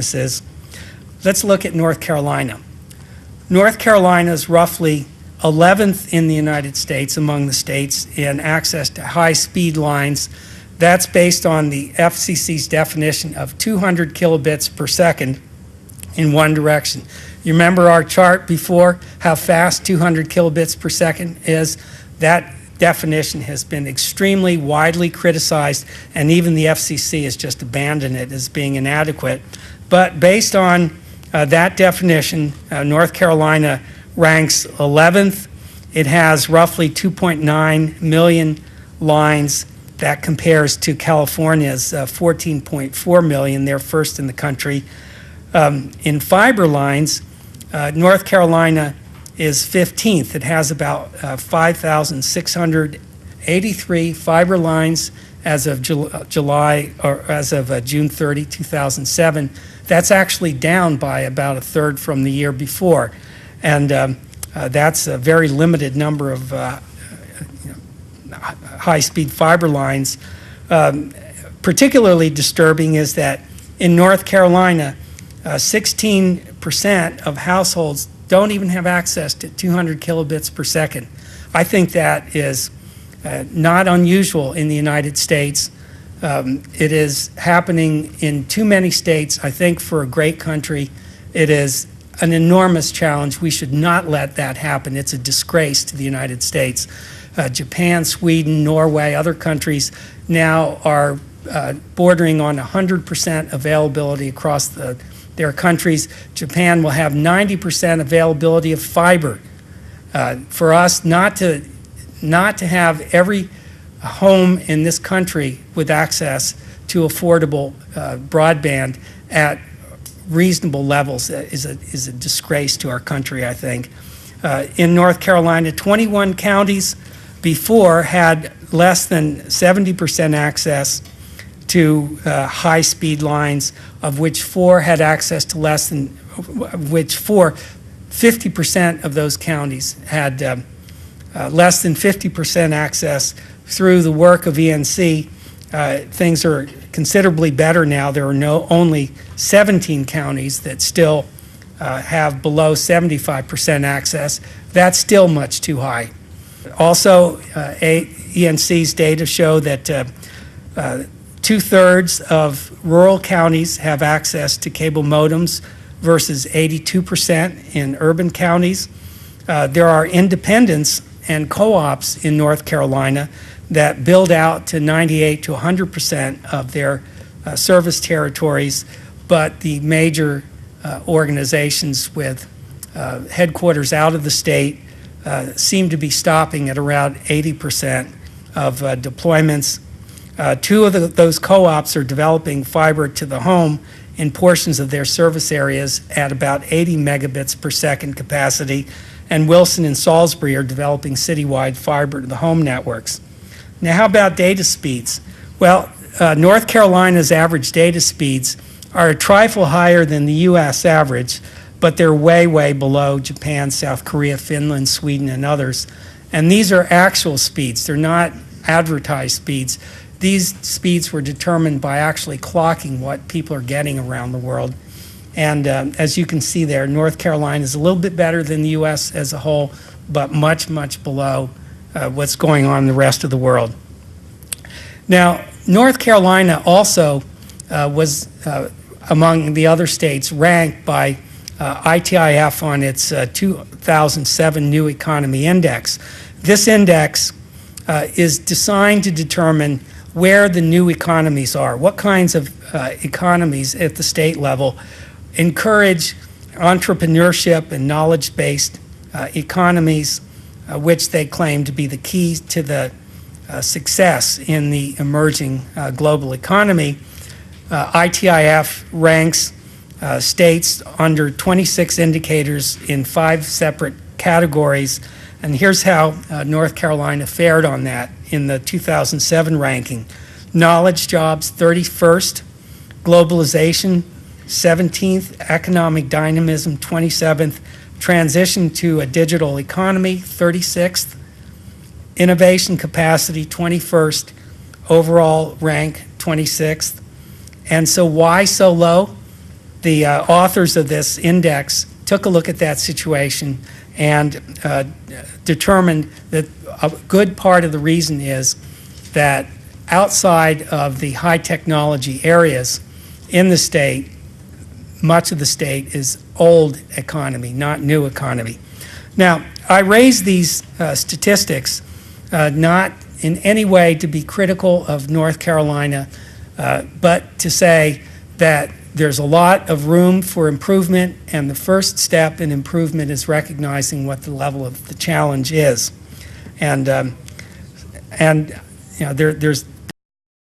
purposes, let's look at North Carolina. North Carolina is roughly 11th in the United States among the states in access to high-speed lines. That's based on the FCC's definition of 200 kilobits per second in one direction. You remember our chart before, how fast 200 kilobits per second is? That definition has been extremely widely criticized, and even the FCC has just abandoned it as being inadequate. But based on that definition, North Carolina ranks 11th. It has roughly 2.9 million lines. That compares to California's 14.4 million. They're first in the country. In fiber lines, North Carolina is 15th. It has about 5,683 fiber lines as of July, or as of June 30, 2007. That's actually down by about a third from the year before. And that's a very limited number of high-speed fiber lines. Particularly disturbing is that in North Carolina, 16% of households don't even have access to 200 kilobits per second. I think that is not unusual in the United States. It is happening in too many states. I think for a great country, it is an enormous challenge. We should not let that happen. It's a disgrace to the United States. Japan, Sweden, Norway, other countries now are bordering on 100% availability across their countries. Japan will have 90% availability of fiber. For us not to have every home in this country with access to affordable broadband at reasonable levels is a disgrace to our country, I think. In North Carolina, 21 counties before had less than 70% access to high-speed lines, of which 4 had access to less than, 50% of those counties had less than 50% access through the work of ENC. Things are considerably better now. There are only 17 counties that still have below 75% access. That's still much too high. Also, ENC's data show that 2/3 of rural counties have access to cable modems versus 82% in urban counties. There are independents and co-ops in North Carolina that build out to 98 to 100% of their service territories, but the major organizations with headquarters out of the state seem to be stopping at around 80% of deployments. 2 of those co-ops are developing fiber to the home in portions of their service areas at about 80 megabits per second capacity, and Wilson and Salisbury are developing citywide fiber to the home networks. Now, how about data speeds? Well, North Carolina's average data speeds are a trifle higher than the U.S. average, but they're way, way below Japan, South Korea, Finland, Sweden, and others. And these are actual speeds. They're not advertised speeds. These speeds were determined by actually clocking what people are getting around the world. And as you can see there, North Carolina is a little bit better than the U.S. as a whole, but much, much below what's going on in the rest of the world. Now, North Carolina also was, among the other states, ranked by ITIF on its 2007 New Economy Index. This index is designed to determine where the new economies are, what kinds of economies at the state level encourage entrepreneurship and knowledge-based economies, which they claim to be the key to the success in the emerging global economy. ITIF ranks states under 26 indicators in 5 separate categories, and here's how North Carolina fared on that in the 2007 ranking. Knowledge jobs, 31st. Globalization, 17th. Economic dynamism, 27th. Transition to a digital economy, 36th. Innovation capacity, 21st. Overall rank, 26th. And so why so low? the authors of this index took a look at that situation and determined that a good part of the reason is that outside of the high technology areas in the state, much of the state is old economy, not new economy. Now, I raise these statistics not in any way to be critical of North Carolina, but to say that there's a lot of room for improvement, and the first step in improvement is recognizing what the level of the challenge is. And you know, there's